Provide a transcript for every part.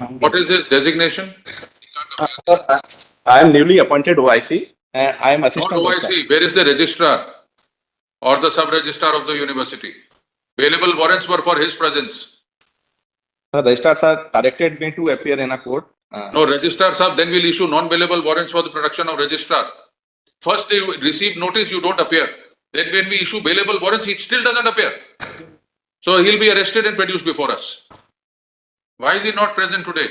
What is his designation? I am newly appointed OIC and I am Not assistant. registrar. OIC. Where is the registrar or the sub-registrar of the university? Bailable warrants were for his presence. The registrars are directed me to appear in a court. No, registrar sir, then we'll issue non-bailable warrants for the production of registrar. First they receive notice, you don't appear. Then when we issue bailable warrants, he still doesn't appear. So he'll be arrested and produced before us. Why is he not present today?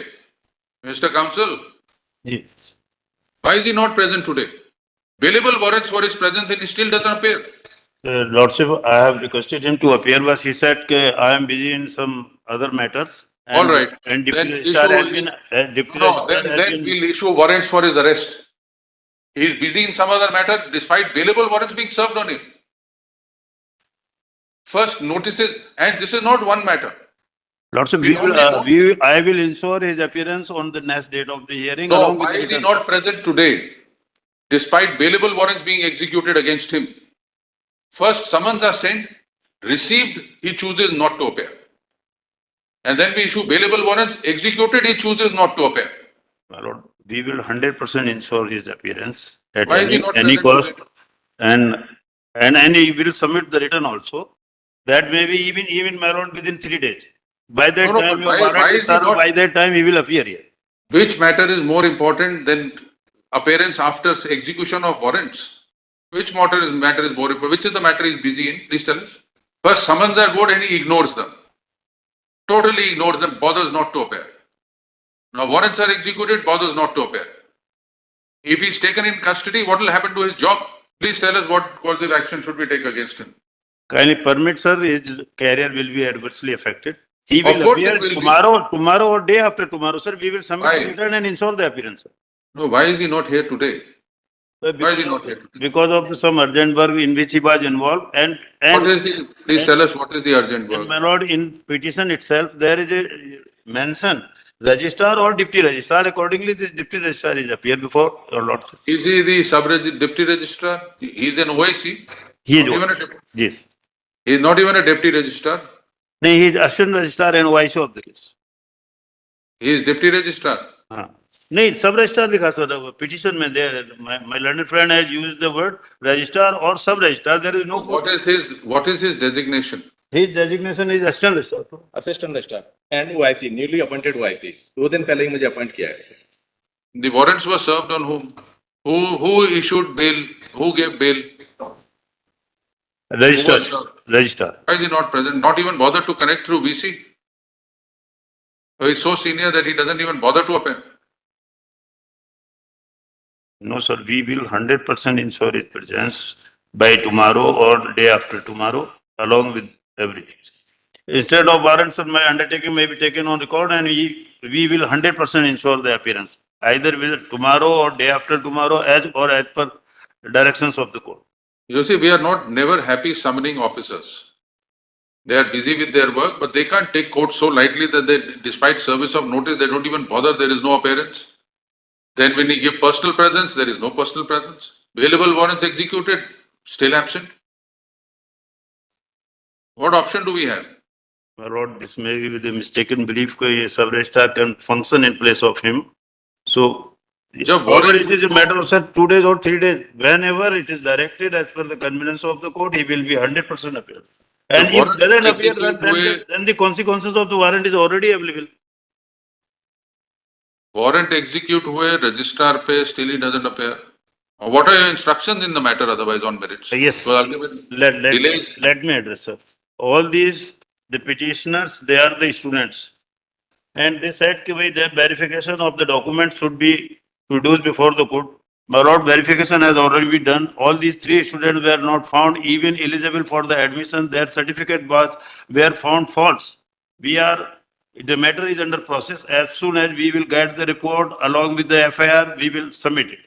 Mr. Counsel, Yes. why is he not present today? Bailable warrants for his presence and he still doesn't appear. Lordship, I have requested him to appear, but he said I am busy in some other matters. And, All right. And Then deputy registrar has issue- been, deputy No, registrar has then been. we'll issue warrants for his arrest. He is busy in some other matter despite bailable warrants being served on him. First notices, and this is not one matter. Lordship, We only I will ensure his appearance on the next date of the hearing. So along with why the is he written- not present today? Despite bailable warrants being executed against him. First summons are sent, received, he chooses not to appear. And then we issue bailable warrants, executed, he chooses not to appear. My lord, we will 100% ensure his appearance at Why is he any, not any present cost. And he will submit the written also. That may be even my lord within 3 days. By that No, time, but your why warrant is is he served, not- by that time he will appear here. Which matter is more important than appearance after execution of warrants? Which matter is more important? Which is the matter he's busy in? Please tell us. First summons are good and he ignores them. Totally ignores them, bothers not to appear. Now warrants are executed, bothers not to appear. If he's taken in custody, what will happen to his job? Please tell us what course of action should we take against him. Kindly permit, sir, his career will be adversely affected. He Of will course appear it will be. tomorrow or day after tomorrow, sir. We will submit Why? the return and ensure the appearance, sir. No, why is he not here today? Sir, Why is he not here today? Because of some urgent work in which he was involved and What is the, please tell us what is the urgent And work? my lord, in petition itself, there is a mention, registrar or deputy registrar. Accordingly, this deputy registrar is appear before your lordship. Is he the deputy registrar? He is an OIC. He is Not even a one. deputy. Yes. He is not even a deputy registrar. No, he is assistant registrar and OIC of the case. He is deputy registrar. हाँ. नहीं सब registrar लिखा sir petition में there my learned friend has used the word registrar or sub registrar. There is no What is his designation? his designation is assistant registrar. Assistant registrar and OIC, newly appointed OIC. 2 दिन पहले ही मुझे appoint किया है. The warrants were served on whom? Who issued bail? Who gave bail? Registrar. Who was served? Registrar. Why is he not present? Not even bother to connect through VC? He is so senior that he doesn't even bother to appear. No, sir, we will 100% ensure his presence by tomorrow or day after tomorrow, along with everything. Instead of warrant, sir, my undertaking may be taken on record and we will 100% ensure the appearance, either with tomorrow or day after tomorrow, as per directions of the court. You see, we are not never happy summoning officers. They are busy with their work, but they can't take court so lightly that they, despite service of notice, they don't even bother. There is no appearance. Then when you give personal presence, there is no personal presence. Bailable warrants executed, still absent. What option do we have? My lord, this may be with a mistaken belief that a sub-registrar can function in place of him. So, Jab whether warrant- it is a matter of, sir, 2 days or 3 days, whenever it is directed as per the convenience of the court, he will be 100% appear. And The if warrant doesn't appear, execute then the consequences of the warrant is already available. Warrant execute हुए, registrar पे, still he doesn't appear. What are your instructions in the matter otherwise on merits? Yes. So ultimately, delays. Let me address, sir. All these, the petitioners, they are the students. And they said that the verification of the document should be produced before the court. My lord, verification has already been done. All these 3 students were not found even eligible for the admission. Their certificate were found false. The matter is under process. As soon as we will get the report along with the FIR, we will submit it.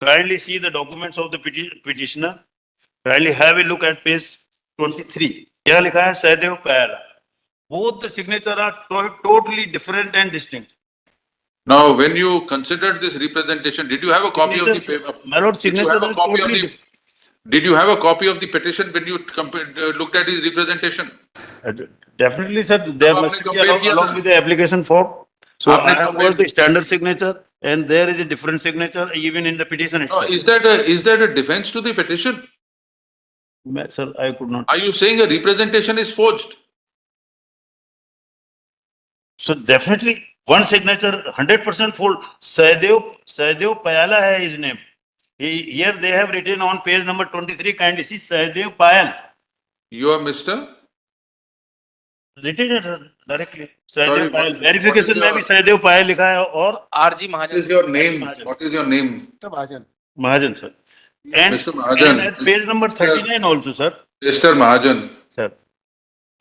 Kindly see the documents of the petitioner. Kindly have a look at page 23. यहाँ लिखा है सहदेव पहला. Both the signatures are totally different and distinct. Now, when you considered this representation, did you have a copy of the paper? My lord, Did you signatures have a are copy of totally the? different. Did you have a copy of the petition when you looked at his representation? Definitely, sir. There अब must आपने be compare किया along था? with the application form. So I आपने have complaint- got the standard signature and there is a different signature even in the petition No, itself. is that a defense to the petition? Sir, I could not. Are you saying a representation is forged? So definitely one signature, 100% full. Sahdev Payala hai his name. Here they have written on page number 23, kindly see Sahdev Payal. You are Mr. Written it directly. Sorry, Sahdev what- Payal. Verification what is में भी Sahdev Payal लिखा है और RG What Mahajan. is your name? Mahajan. What is your name? Mahajan sir. And, Mr. Mahajan. and at page number 39 also sir. Mr. Mahajan, Sir.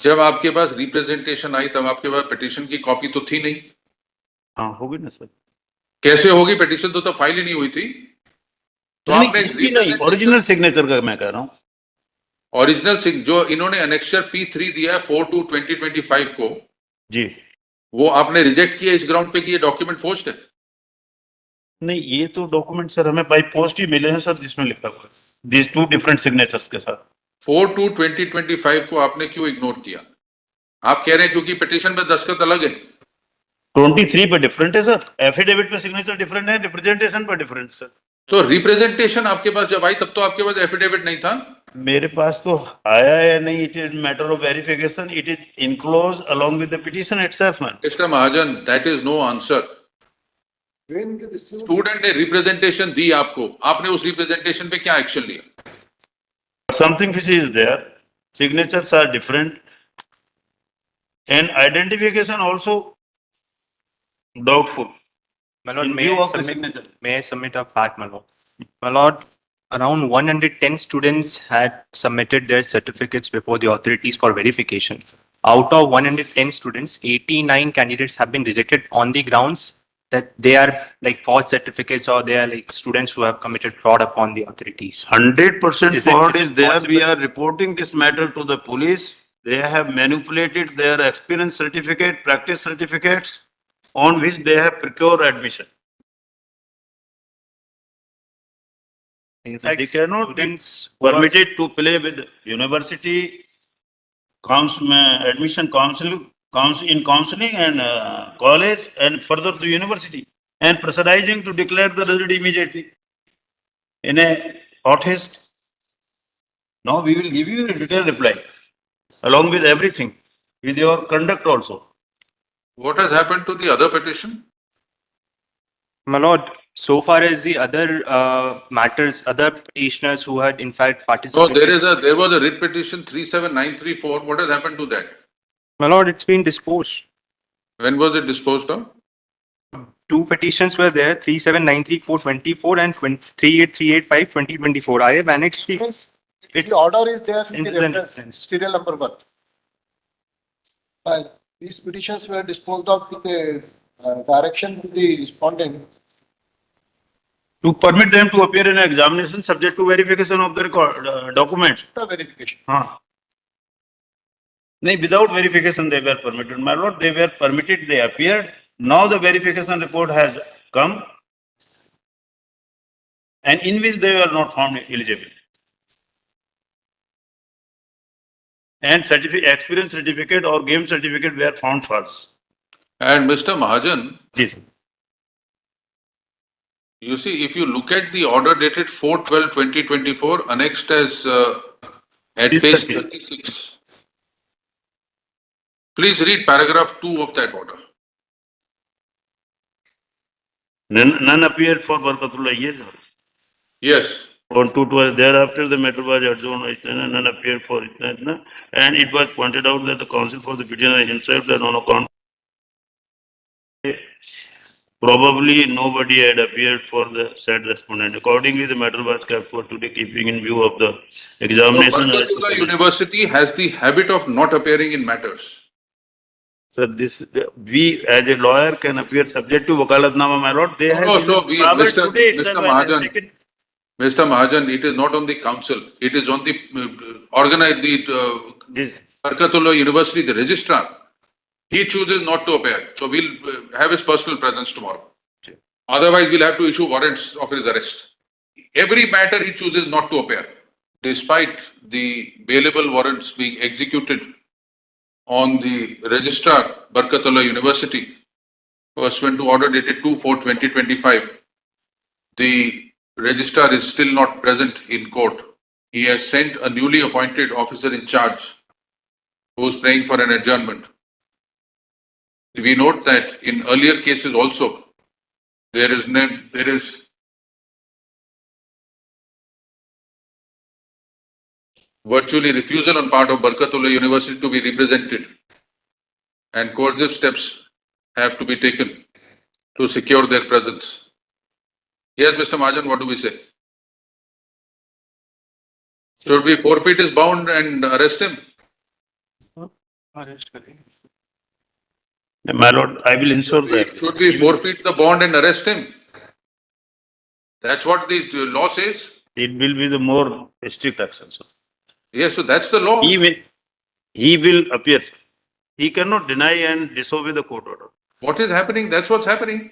जब आपके पास representation आई तब आपके पास petition की कॉपी तो थी नहीं. हाँ होगी ना सर. कैसे होगी? पिटीशन तो तब फाइल ही नहीं हुई थी. तो नहीं, आपने इसकी नहीं, ओरिजिनल सिग्नेचर का मैं कह रहा हूँ. ओरिजिनल जो इन्होंने अनेक्चर P3 दिया है 4/2/2025 को, जी. वो आपने रिजेक्ट किया इस ग्राउंड पे कि ये डॉक्यूमेंट फोर्ज्ड है. नहीं ये तो डॉक्यूमेंट सर हमें बाई पोस्ट ही मिले हैं सर जिसमें लिखा हुआ है. These two different signatures के साथ. 4/2/2025 को आपने क्यों इग्नोर किया? आप कह रहे हैं क्योंकि पिटीशन में दस्तखत अलग है. 23 पे डिफरेंट है सर. एफिडेविट पे सिग्नेचर डिफरेंट है, रिप्रेजेंटेशन पे डिफरेंट सर. तो रिप्रेजेंटेशन आपके पास जब आई तब तो आपके पास एफिडेविट नहीं था. मेरे पास तो आया है नहीं. It is matter of verification. It is enclose along with the petition itself man. Mister Mahajan, that is no answer. Student ने रिप्रेजेंटेशन दी आपको, आपने उस रिप्रेजेंटेशन पे क्या एक्शन लिया? Something which is there, signatures are different and identification also doubtful. My lord, In may view I of the submit, signature. may I submit a fact, my lord? My lord, around 110 students had submitted their certificates before the authorities for verification. Out of 110 students, 89 candidates have been rejected on the grounds that they are like false certificates or they are like students who have committed fraud upon the authorities. 100% Is it- fraud is is it there. possible? We are reporting this matter to the police. They have manipulated their experience certificate, practice certificates on which they have procured admission. In fact, They cannot be students who are- permitted to play with university admission in counseling and college and further to university and pressurizing to declare the result immediately in a hot haste. Now we will give you a detailed reply along with everything, with your conduct also. What has happened to the other petition? My lord, so far as the other matters, other petitioners who had in fact No, participated. there was a writ petition 37934. What has happened to that? My lord, it's been disposed. When was it disposed of? Two petitions were there, 3793424 and 38385/2024. I have annexed the. It's The order is there in the Incident reference, reference. serial number 1. These petitions were disposed of with a direction to the respondent. To permit them to appear in an examination subject to verification of the record, documents. After verification. हाँ. नहीं, without verification they were permitted. My lord, they were permitted, they appeared. Now the verification report has come and in which they were not found eligible. And experience certificate or game certificate were found false. And Mr. Mahajan, ji sir. you see, if you look at the order dated 4/12/2024, annexed as at Please, page sir. 36. Please read paragraph 2 of that order. None appeared for Barkatullah, yes sir. Yes. On 2/12, thereafter the matter was adjourned, none appeared for it, and it was pointed out that the counsel for the petitioner himself that on account probably nobody had appeared for the said respondent. Accordingly, the matter was kept for today, keeping in view of the So examination. Barkatullah University has the habit of not appearing in matters. Sir, we as a lawyer can appear subject to wakalatnama, my lord. They have No, so given power today Mr. itself and Mahajan, taken- Mr. Mahajan, it is not on the council. It is on the This, Barkatullah University, the registrar. He chooses not to appear. So we'll have his personal presence tomorrow. Otherwise, we'll have to issue warrants of his arrest. Every matter he chooses not to appear, despite the bailable warrants being executed on the registrar, Barkatullah University. pursuant to order dated 2/4/2025, the registrar is still not present in court. He has sent a newly appointed officer in charge who is praying for an adjournment. We note that in earlier cases also, there is virtually refusal on part of Barkatullah University to be represented, and coercive steps have to be taken to secure their presence. Yes, Mr. Mahajan, what do we say? Should we forfeit his bond and arrest him? My lord, I will ensure that. Should we forfeit the bond and arrest him? That's what the law says. It will be the more strict action, sir. Yes, so that's the law. He will appear, sir. He cannot deny and disobey the court order. What is happening? That's what's happening.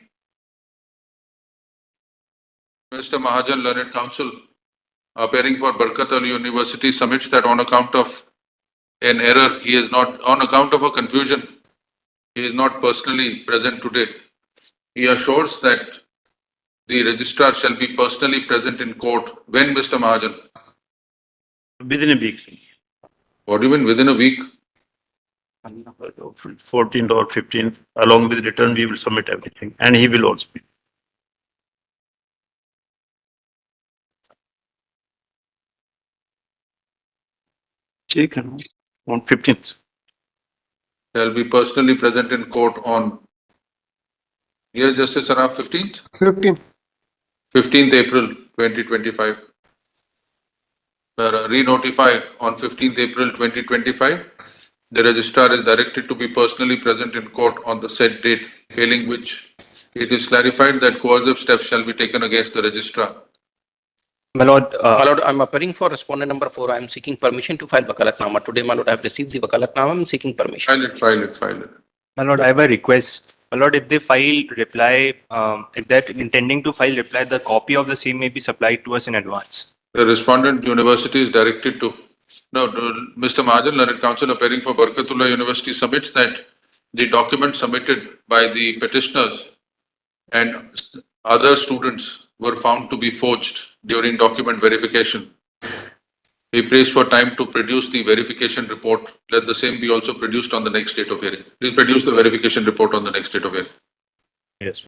Mr. Mahajan, Learned Counsel, appearing for Barkatullah University, submits that on account of an error, he is not, on account of a confusion, he is not personally present today. He assures that the registrar shall be personally present in court. When, Mr. Mahajan? Within a week, sir. What do you mean within a week? 14th or 15th, along with return, we will submit everything, and he will also be. On 15th. Shall be personally present in court on, yes, Justice Saraf, 15th? 15. 15th April 2025. Re-notify on 15th April 2025. The registrar is directed to be personally present in court on the said date, failing which it is clarified that coercive steps shall be taken against the registrar. My lord, My lord, I'm appearing for respondent number 4. I'm seeking permission to file Wakalatnama. Today, my lord, I have received the Wakalatnama. I'm seeking permission. File it. my lord, I have a request. My lord, if they file reply, if they're intending to file reply, the copy of the same may be supplied to us in advance. The respondent university is directed to, Mr. Mahajan, Learned Counsel, appearing for Barkatullah University, submits that the document submitted by the petitioners and other students were found to be forged during document verification. He prays for time to produce the verification report. Let the same be also produced on the next date of hearing. Please produce the verification report on the next date of hearing. Yes.